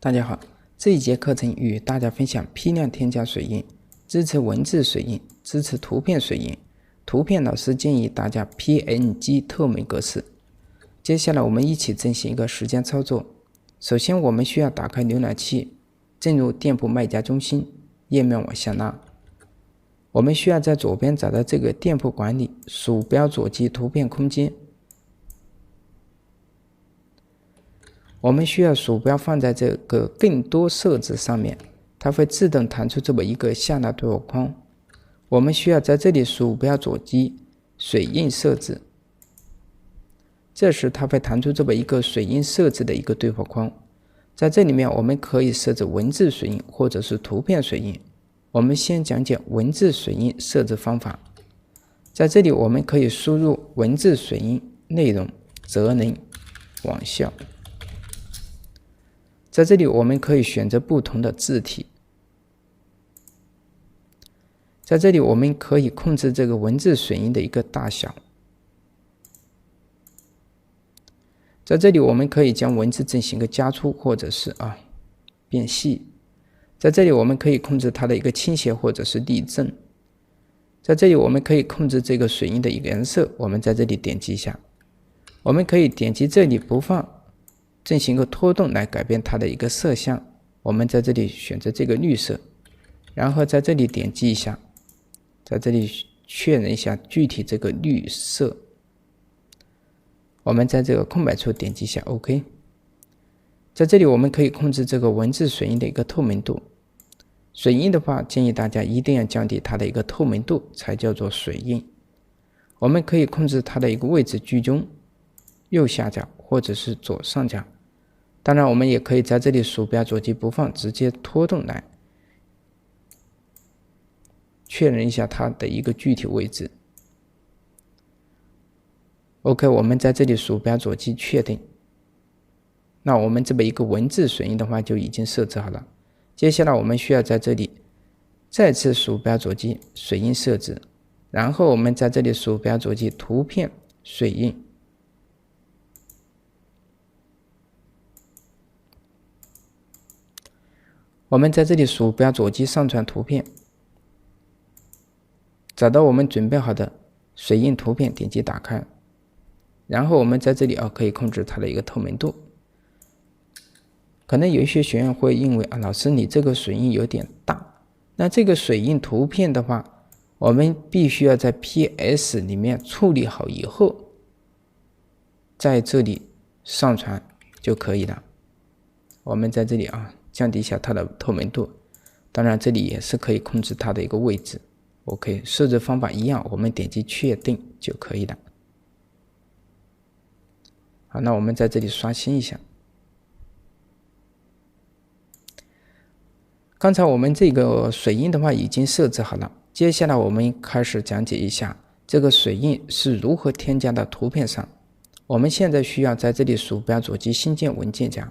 大家好，这一节课程与大家分享批量添加水印，支持文字水印，支持图片水印。图片老师建议大家 PNG 透明格式。接下来我们一起进行一个实践操作。首先我们需要打开浏览器，进入店铺卖家中心，页面往下拉。我们需要在左边找到这个店铺管理，鼠标左击图片空间。我们需要鼠标放在这个更多设置上面，它会自动弹出这么一个下拉对话框。我们需要在这里鼠标左击水印设置，这时它会弹出这么一个水印设置的一个对话框。在这里面我们可以设置文字水印或者是图片水印。我们先讲解文字水印设置方法。在这里我们可以输入文字水印内容则能网校。在这里我们可以选择不同的字体。在这里我们可以控制这个文字水印的一个大小。在这里我们可以将文字进行一个加粗或者是变细。在这里我们可以控制它的一个倾斜或者是立正。在这里我们可以控制这个水印的一个颜色，我们在这里点击一下。我们可以点击这里不放，进行一个拖动来改变它的一个色相。我们在这里选择这个绿色，然后在这里点击一下，在这里确认一下具体这个绿色。我们在这个空白处点击一下 OK。 在这里我们可以控制这个文字水印的一个透明度。水印的话，建议大家一定要降低它的一个透明度才叫做水印。我们可以控制它的一个位置居中，右下角或者是左上角。当然我们也可以在这里鼠标左击不放，直接拖动来确认一下它的一个具体位置。 OK， 我们在这里鼠标左击确定。那我们这么一个文字水印的话就已经设置好了。接下来我们需要在这里再次鼠标左击水印设置，然后我们在这里鼠标左击图片水印。我们在这里鼠标左击上传图片，找到我们准备好的水印图片，点击打开，然后我们在这里可以控制它的一个透明度。可能有一些学员会认为老师你这个水印有点大，那这个水印图片的话，我们必须要在 PS 里面处理好以后，在这里上传就可以了。我们在这里降低一下它的透明度，当然这里也是可以控制它的一个位置。OK， 设置方法一样，我们点击确定就可以了。好，那我们在这里刷新一下。刚才我们这个水印的话已经设置好了，接下来我们开始讲解一下这个水印是如何添加到图片上。我们现在需要在这里鼠标左击新建文件夹，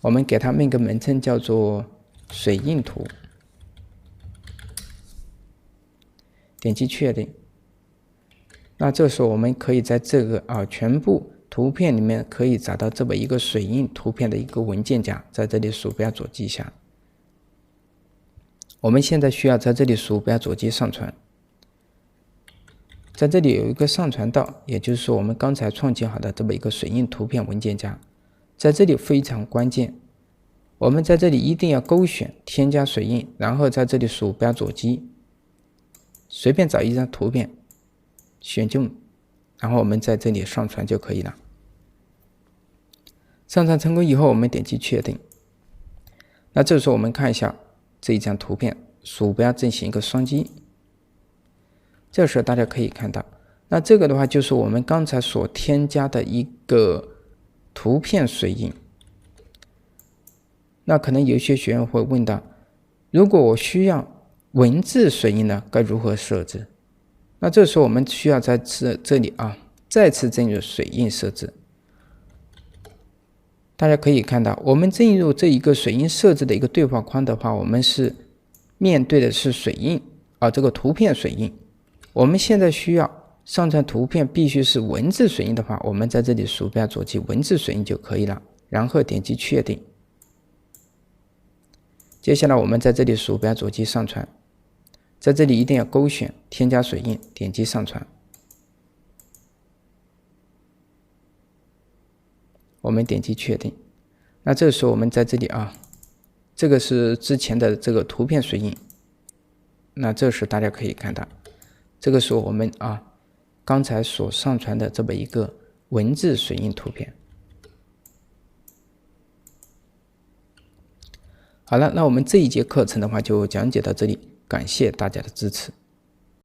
我们给它命个名称叫做水印图，点击确定。那这时候我们可以在这个全部图片里面可以找到这么一个水印图片的一个文件夹，在这里鼠标左击一下。我们现在需要在这里鼠标左击上传，在这里有一个上传到，也就是说我们刚才创建好的这么一个水印图片文件夹。在这里非常关键，我们在这里一定要勾选添加水印，然后在这里鼠标左击，随便找一张图片，选中，然后我们在这里上传就可以了。上传成功以后，我们点击确定。那这时候我们看一下这一张图片，鼠标进行一个双击。这时候大家可以看到，那这个的话就是我们刚才所添加的一个图片水印。那可能有些学员会问到，如果我需要文字水印呢，该如何设置？那这时候我们需要在这里再次进入水印设置。大家可以看到，我们进入这一个水印设置的一个对话框的话，我们是面对的是水印这个图片水印。我们现在需要上传图片必须是文字水印的话，我们在这里鼠标左击文字水印就可以了，然后点击确定。接下来我们在这里鼠标左击上传，在这里一定要勾选添加水印，点击上传。我们点击确定。那这个时候我们在这里这个是之前的这个图片水印。那这时大家可以看到，这个时候我们刚才所上传的这么一个文字水印图片。好了，那我们这一节课程的话就讲解到这里，感谢大家的支持。